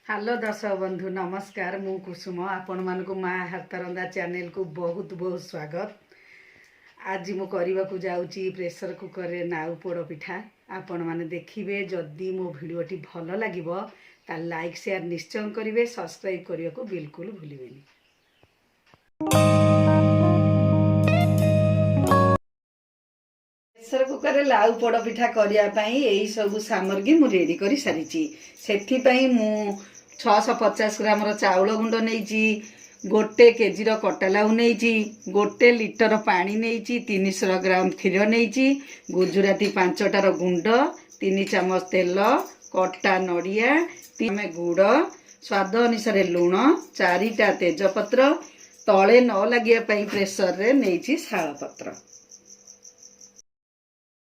Hello दर्शक बंधु नमस्कार। मु कुसुम आपण मानक माँ हातरंदा चैनल को बहुत बहुत स्वागत। आज मु करने को जाऊँगी प्रेसर कुकर रे नाउ पोड़ पिठा। आपण माने देखिबे जदि मो भिडियोटी भल लागिबो ता लाइक शेयर निश्चय करिवे, सब्सक्राइब करिया को बिल्कुल भूलिबेनी। प्रेसर कुकर रे लाउ पोड़ पिठा करिया पई एई सब सामग्री मु रेडी करी सारिची। सेथि पई मु 650 ग्राम चाउल गुंड नहीं, गोटे केजी कटा लाउ नहीं, गोटे लिटर पानी नहीं, 300 ग्राम क्षीर नहीं, गुजराती 5टार गुंड, 3 चामच तेल, कटा नड़िया, गुड़, स्वाद अनुसार लुण, 4टा तेजपत्र, तले न लगे प्रेसर रे नहीं शालपत्र।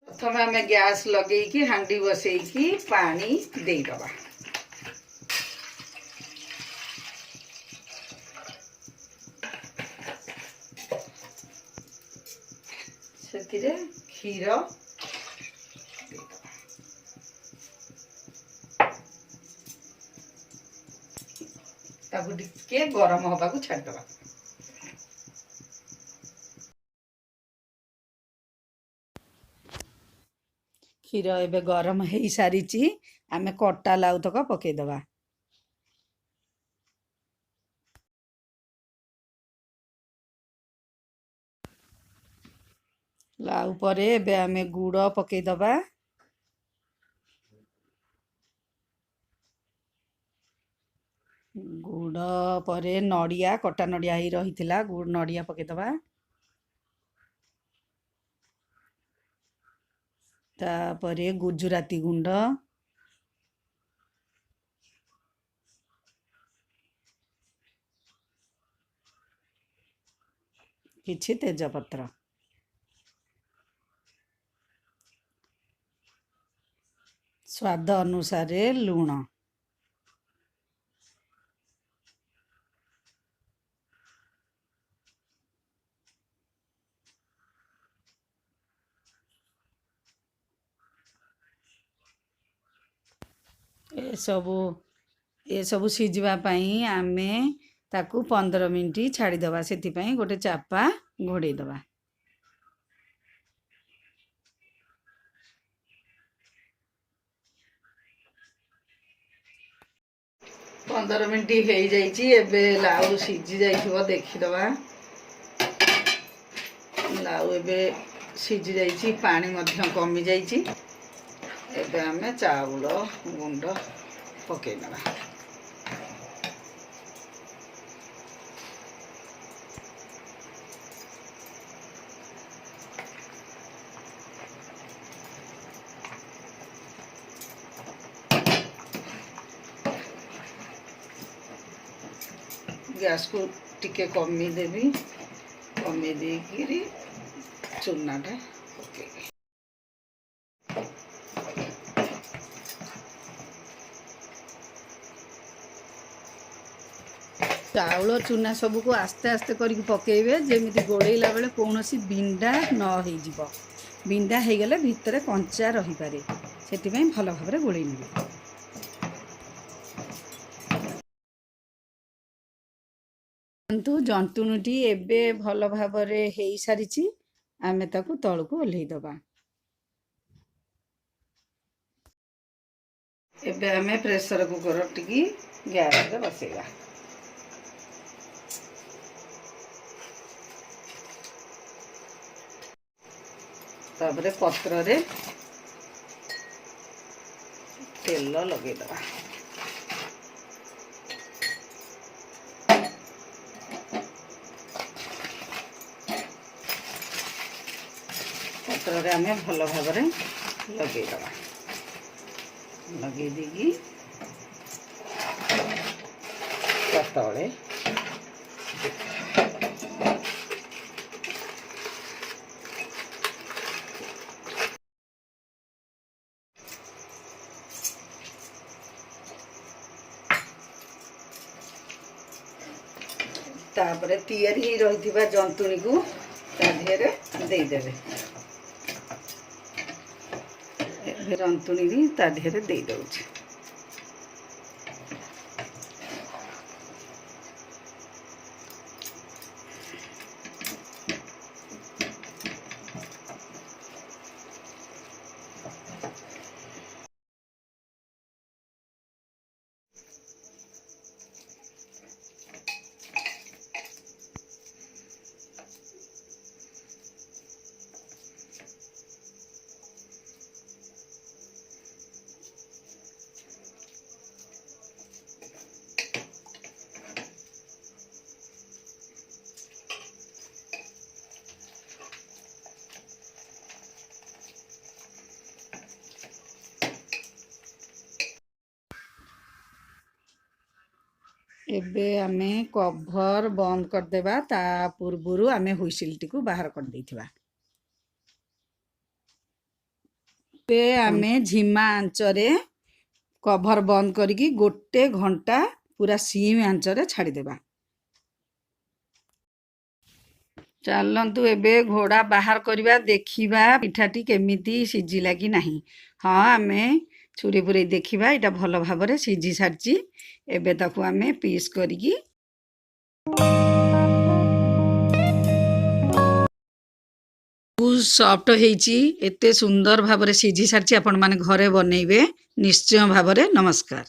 प्रथम आम गैस लगे हांडी बसैकी पानी देदबा। से क्षीर टे गरम हवा को छाड़दबा। क्षीर एबे गरम हो सारी आम कटा लाउ तक पकईदबा। लाउ परे एबे आमे गुड़ पकईदबा। गुड़ परे नड़िया कटा नड़िया ही रही गुड़ नड़िया पकईदबा। तापरे गुजराती गुंड, किछि तेजपत्र, स्वाद अनुसार लुण, ए सबु सिझिबा पई आमे ताकू 15 मिनिट छाड़ीदबा। से गोटे चापा घोड़े दबा। 15 मिनिट हो जाइए। एबे लाउ सिझी जाइथिबो देखिदबा। लाउ एबे सिझी जाइए, पानी मध्य कमी जाइए। एबे आमे चाउल गुंड पकईदबा। गैस को टिके कमी देवी, कमी देकरी चूनाटा पकईबी। चाउल चूना सबू को आस्ते आस्ते करके पकेबे, जेमिति गोड़ेला बेले कौनसी बिंडा न हो। बिंडा हो गले भितर कंचा रही पारे, सेतिपई भल भाबरे गोड़े नेबे। जंतुणीटी एबे भल भाबरे हो सारी, आमे ताकू तळकू ओल्हेई दबा। एबे आमे प्रेसर कुकर टिकी गैस रे बसेगा। तापरे पत्र रे तेल लगे दबा। पत्र रे आमे भल भाबरे लगे दबा। लगे देगी तले तापरे तैयारी रही जंतुणी को ताधीरे देदेवे। जंतुणी भी ताधीरे दे दउछि। ଏବେ ଆମେ କଭର ବନ୍ଦ କରିଦେବା। ତା ପୂର୍ବରୁ ଆମେ ହୁଇସିଲଟିକୁ ବାହାର କରିଦେଇଥିବା। ଏବେ ଆମେ ଝିମା ଆଞ୍ଚରେ କଭର ବନ୍ଦ କରିକି 1 ଘଣ୍ଟା ପୁରା ସିମ୍ ଆଞ୍ଚରେ ଛାଡ଼ିଦେବା। ଚାଲନ୍ତୁ ଏବେ ଘୋଡ଼ା ବାହାର କରିବା, ଦେଖିବା ପିଠାଟି କେମିତି ସିଝିଲା କି ନାହିଁ। ହଁ, ଆମେ ଛୁରୀ ପୁରେଇ ଦେଖିବା, ଏଇଟା ଭଲ ଭାବରେ ସିଝି ସାରିଛି। ଏବେ ତାକୁ ଆମେ ପିସ୍ କରିକି ବହୁତ ସଫ୍ଟ ହେଇଛି, ଏତେ ସୁନ୍ଦର ଭାବରେ ସିଝି ସାରିଛି। ଆପଣମାନେ ଘରେ ବନେଇବେ ନିଶ୍ଚୟ ଭାବରେ। ନମସ୍କାର।